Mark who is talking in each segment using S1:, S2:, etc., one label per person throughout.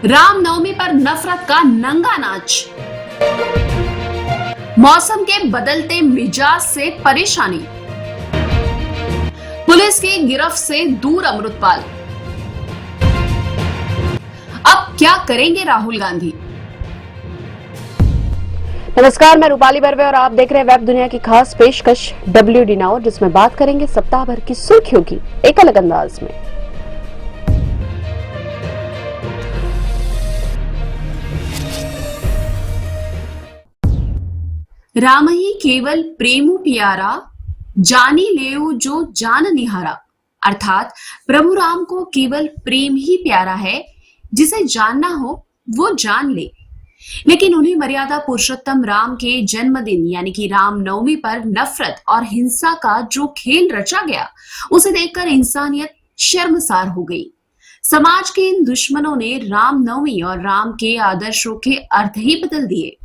S1: रामनवमी पर नफरत का नंगा नाच। मौसम के बदलते मिजाज से परेशानी। पुलिस की गिरफ्त से दूर अमृतपाल। अब क्या करेंगे राहुल गांधी?
S2: नमस्कार, मैं रूपाली बर्वे और आप देख रहे हैं वेब दुनिया की खास पेशकश WD नाउ, जिसमें बात करेंगे सप्ताह भर की सुर्खियों की एक अलग अंदाज में।
S1: राम ही केवल प्रेमु प्यारा, जानी लेऊ जो जान निहारा। अर्थात प्रभु राम को केवल प्रेम ही प्यारा है, जिसे जानना हो वो जान ले। लेकिन उन्हें मर्यादा पुरुषोत्तम राम के जन्मदिन यानी कि रामनवमी पर नफरत और हिंसा का जो खेल रचा गया, उसे देखकर इंसानियत शर्मसार हो गई। समाज के इन दुश्मनों ने रामनवमी और राम के आदर्शों के अर्थ ही बदल दिए।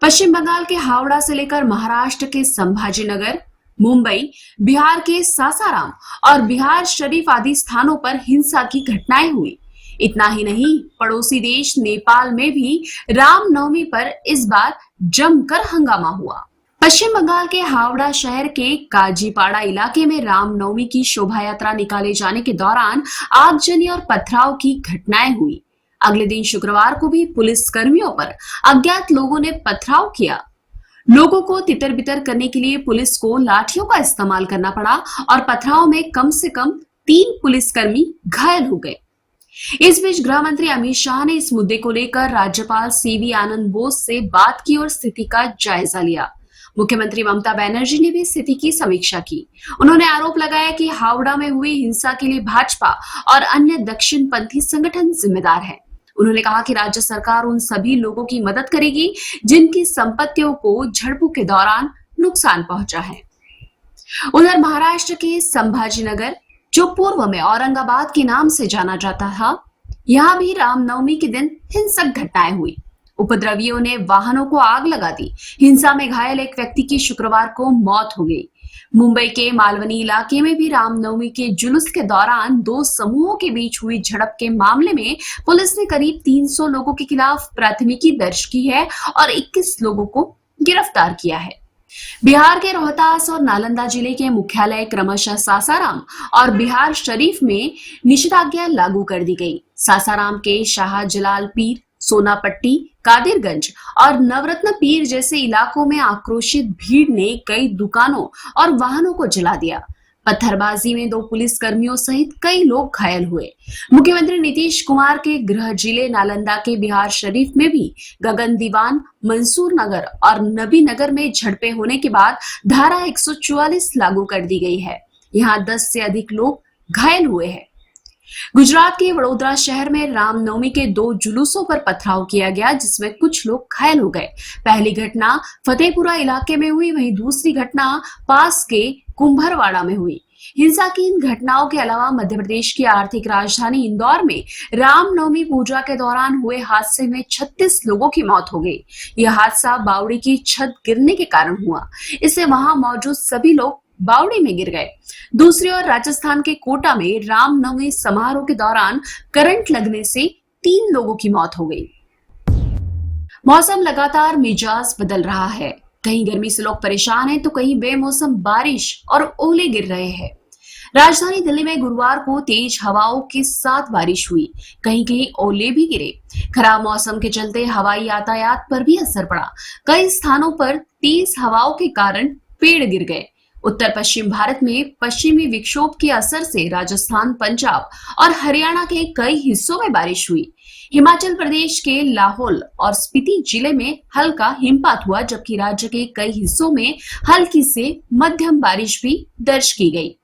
S1: पश्चिम बंगाल के हावड़ा से लेकर महाराष्ट्र के संभाजीनगर, मुंबई, बिहार के सासाराम और बिहार शरीफ आदि स्थानों पर हिंसा की घटनाएं हुई। इतना ही नहीं, पड़ोसी देश नेपाल में भी रामनवमी पर इस बार जमकर हंगामा हुआ। पश्चिम बंगाल के हावड़ा शहर के काजीपाड़ा इलाके में रामनवमी की शोभा यात्रा निकाले जाने के दौरान आगजनी और पथराव की घटनाएं हुई। अगले दिन शुक्रवार को भी पुलिस कर्मियों पर अज्ञात लोगों ने पथराव किया। लोगों को तितर बितर करने के लिए पुलिस को लाठियों का इस्तेमाल करना पड़ा और पथराव में कम से कम 3 पुलिसकर्मी घायल हो गए। इस बीच गृह मंत्री अमित शाह ने इस मुद्दे को लेकर राज्यपाल CV आनंद बोस से बात की और स्थिति का जायजा लिया। मुख्यमंत्री ममता बनर्जी ने भी स्थिति की समीक्षा की। उन्होंने आरोप लगाया कि हावड़ा में हुई हिंसा के लिए भाजपा और अन्य दक्षिणपंथी संगठन जिम्मेदार है। उन्होंने कहा कि राज्य सरकार उन सभी लोगों की मदद करेगी जिनकी संपत्तियों को झड़पों के दौरान नुकसान पहुंचा है। उधर महाराष्ट्र के संभाजीनगर, जो पूर्व में औरंगाबाद के नाम से जाना जाता था, यहां भी रामनवमी के दिन हिंसक घटनाएं हुई। उपद्रवियों ने वाहनों को आग लगा दी। हिंसा में घायल एक व्यक्ति की शुक्रवार को मौत हो गई। मुंबई के मालवनी इलाके में भी रामनवमी के जुलूस के दौरान 2 समूहों के बीच हुई झड़प के मामले में पुलिस ने करीब 300 लोगों के खिलाफ प्राथमिकी दर्ज की है और 21 लोगों को गिरफ्तार किया है। बिहार के रोहतास और नालंदा जिले के मुख्यालय क्रमशः सासाराम और बिहार शरीफ में निषेधाज्ञा लागू कर दी गई। सासाराम के शाहजलाल पीर, सोनापट्टी, कादिरगंज और नवरत्न पीर जैसे इलाकों में आक्रोशित भीड़ ने कई दुकानों और वाहनों को जला दिया। पत्थरबाजी में 2 पुलिसकर्मियों सहित कई लोग घायल हुए। मुख्यमंत्री नीतीश कुमार के गृह जिले नालंदा के बिहार शरीफ में भी गगन दीवान, मंसूर नगर और नबी नगर में झड़पें होने के बाद धारा 144 लागू कर दी गई है। यहाँ 10 से अधिक लोग घायल हुए हैं। गुजरात के वडोदरा शहर में रामनवमी के 2 जुलूसों पर पथराव किया गया, जिसमें कुछ लोग घायल हो गए। पहली घटना फतेहपुरा इलाके में हुई, वहीं दूसरी घटना पास के कुंभरवाड़ा में हुई। हिंसा की इन घटनाओं के अलावा मध्य प्रदेश की आर्थिक राजधानी इंदौर में रामनवमी पूजा के दौरान हुए हादसे में 36 लोगों की मौत हो गई। यह हादसा बावड़ी की छत गिरने के कारण हुआ। इससे वहां मौजूद सभी लोग बावड़ी में गिर गए। दूसरी ओर राजस्थान के कोटा में रामनवमी समारोह के दौरान करंट लगने से 3 लोगों की मौत हो गई। मौसम लगातार मिजाज बदल रहा है। कहीं गर्मी से लोग परेशान हैं तो कहीं बेमौसम बारिश और ओले गिर रहे हैं। राजधानी दिल्ली में गुरुवार को तेज हवाओं के साथ बारिश हुई। कहीं कहीं ओले भी गिरे। खराब मौसम के चलते हवाई यातायात पर भी असर पड़ा। कई स्थानों पर तेज हवाओं के कारण पेड़ गिर गए। उत्तर पश्चिम भारत में पश्चिमी विक्षोभ के असर से राजस्थान, पंजाब और हरियाणा के कई हिस्सों में बारिश हुई। हिमाचल प्रदेश के लाहौल और स्पीति जिले में हल्का हिमपात हुआ, जबकि राज्य के कई हिस्सों में हल्की से मध्यम बारिश भी दर्ज की गई।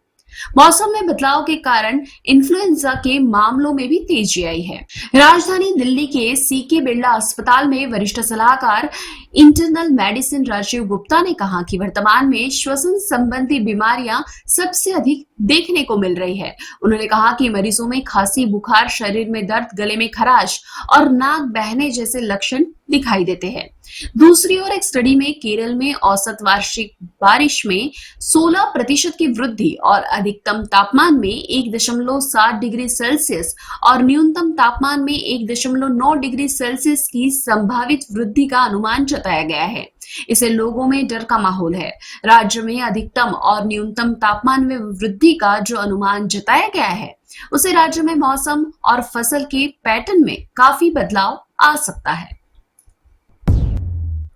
S1: मौसम में बदलाव के कारण इन्फ्लुएंजा के मामलों में भी तेजी आई है। राजधानी दिल्ली के CK बिरला अस्पताल में वरिष्ठ सलाहकार इंटरनल मेडिसिन राजीव गुप्ता ने कहा कि वर्तमान में श्वसन संबंधी बीमारियां सबसे अधिक देखने को मिल रही है। उन्होंने कहा कि मरीजों में खांसी, बुखार, शरीर में दर्द, गले में खराश और नाक बहने जैसे लक्षण दिखाई देते हैं। दूसरी ओर एक स्टडी में केरल में औसत वार्षिक बारिश में 16% की वृद्धि और अधिकतम तापमान में 1.7 डिग्री सेल्सियस और न्यूनतम तापमान में 1.9 डिग्री सेल्सियस की संभावित वृद्धि का अनुमान जताया गया है। इससे लोगों में डर का माहौल है। राज्य में अधिकतम और न्यूनतम तापमान में वृद्धि का जो अनुमान जताया गया है, उसे राज्य में मौसम और फसल के पैटर्न में काफी बदलाव आ सकता है।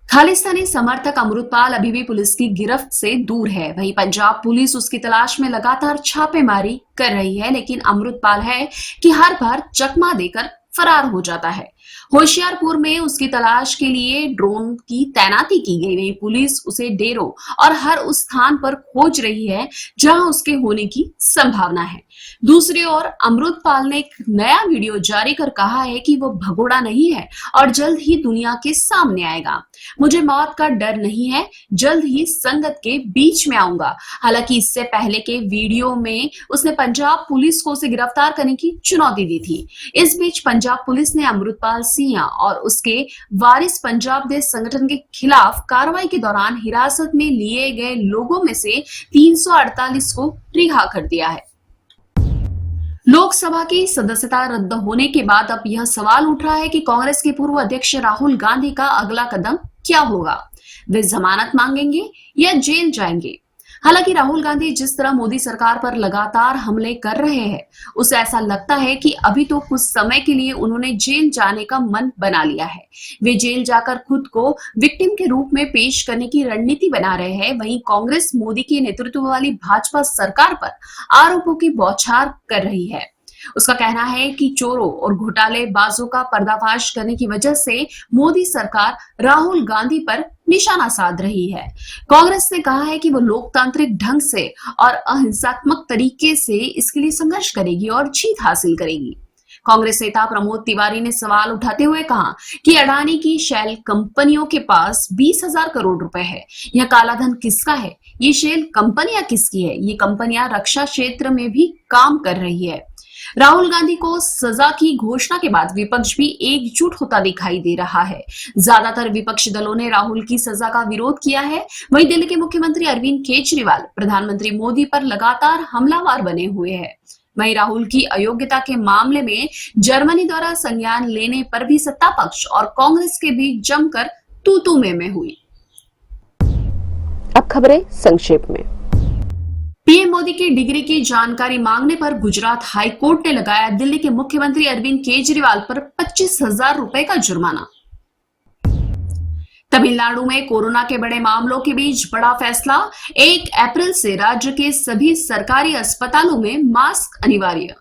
S1: खालिस्तानी समर्थक अमृतपाल अभी भी पुलिस की गिरफ्त से दूर है। वहीं पंजाब पुलिस उसकी तलाश में लगातार छापेमारी कर रही है, लेकिन अमृतपाल है कि हर बार चकमा देकर फरार हो जाता है। होशियारपुर में उसकी तलाश के लिए ड्रोन की तैनाती की गई। वहीं पुलिस उसे डेरों और हर उस स्थान पर खोज रही है जहां उसके होने की संभावना है। दूसरी ओर अमृतपाल ने एक नया वीडियो जारी कर कहा है कि वो भगोड़ा नहीं है और जल्द ही दुनिया के सामने आएगा। मुझे मौत का डर नहीं है, जल्द ही संगत के बीच में आऊंगा। हालांकि इससे पहले के वीडियो में उसने पंजाब पुलिस को उसे गिरफ्तार करने की चुनौती दी थी। इस बीच पंजाब पुलिस ने अमृतपाल सिंह और उसके वारिस पंजाब देश संगठन के खिलाफ कार्रवाई के दौरान हिरासत में लिए गए लोगों में से 348 को रिहा कर दिया है। लोकसभा की सदस्यता रद्द होने के बाद अब यह सवाल उठ रहा है कि कांग्रेस के पूर्व अध्यक्ष राहुल गांधी का अगला कदम क्या होगा। वे जमानत मांगेंगे या जेल जाएंगे। हालांकि राहुल गांधी जिस तरह मोदी सरकार पर लगातार हमले कर रहे हैं, उसे ऐसा लगता है कि अभी तो कुछ समय के लिए उन्होंने जेल जाने का मन बना लिया है। वे जेल जाकर खुद को विक्टिम के रूप में पेश करने की रणनीति बना रहे हैं। वहीं कांग्रेस मोदी के नेतृत्व वाली भाजपा सरकार पर आरोपों की बौछार कर रही है। उसका कहना है कि चोरों और घोटालेबाजों का पर्दाफाश करने की वजह से मोदी सरकार राहुल गांधी पर निशाना साध रही है। कांग्रेस ने कहा है कि वो लोकतांत्रिक ढंग से और अहिंसात्मक तरीके से इसके लिए संघर्ष करेगी और जीत हासिल करेगी। कांग्रेस नेता प्रमोद तिवारी ने सवाल उठाते हुए कहा कि अडानी की शेल कंपनियों के पास 20,000 करोड़ रुपए है। यह काला धन किसका है? ये शेल कंपनियां किसकी है? ये कंपनियां रक्षा क्षेत्र में भी काम कर रही है। राहुल गांधी को सजा की घोषणा के बाद विपक्ष भी एकजुट होता दिखाई दे रहा है। ज्यादातर विपक्षी दलों ने राहुल की सजा का विरोध किया है। वहीं दिल्ली के मुख्यमंत्री अरविंद केजरीवाल प्रधानमंत्री मोदी पर लगातार हमलावर बने हुए हैं। वहीं राहुल की अयोग्यता के मामले में जर्मनी द्वारा संज्ञान लेने पर भी सत्ता पक्ष और कांग्रेस के बीच जमकर तू में हुई।
S2: अब खबरें संक्षेप में।
S1: पीएम मोदी की डिग्री की जानकारी मांगने पर गुजरात हाई कोर्ट ने लगाया दिल्ली के मुख्यमंत्री अरविंद केजरीवाल पर 25,000 रुपए का जुर्माना। तमिलनाडु में कोरोना के बड़े मामलों के बीच बड़ा फैसला, 1 अप्रैल से राज्य के सभी सरकारी अस्पतालों में मास्क अनिवार्य।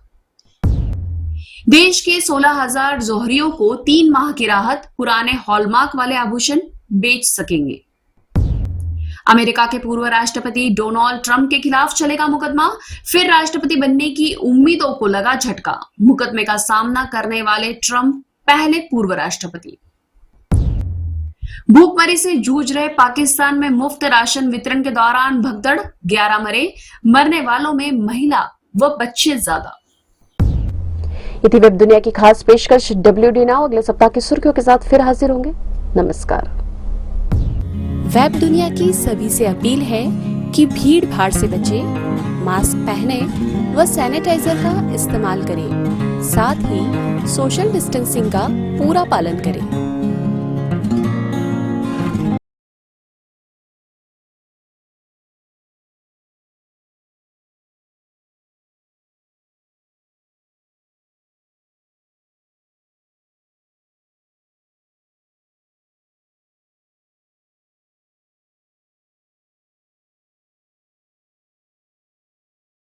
S1: देश के 16,000 जौहरियों को 3 माह की राहत, पुराने हॉलमार्क वाले आभूषण बेच सकेंगे। अमेरिका के पूर्व राष्ट्रपति डोनाल्ड ट्रंप के खिलाफ चलेगा मुकदमा, फिर राष्ट्रपति बनने की उम्मीदों को लगा झटका। मुकदमे का सामना करने वाले ट्रंप पहले पूर्व राष्ट्रपति। भूखमरी से जूझ रहे पाकिस्तान में मुफ्त राशन वितरण के दौरान भगदड़, 11 मरे, मरने वालों में महिला व बच्चे ज्यादा।
S2: ये थी वेब दुनिया की खास पेशकश WD नाउ। अगले सप्ताह की सुर्खियों के साथ फिर हाजिर होंगे। नमस्कार।
S3: वेब दुनिया की सभी से अपील है कि भीड़ भाड़ से बचें, मास्क पहने व सैनिटाइजर का इस्तेमाल करें, साथ ही सोशल डिस्टेंसिंग का पूरा पालन करें।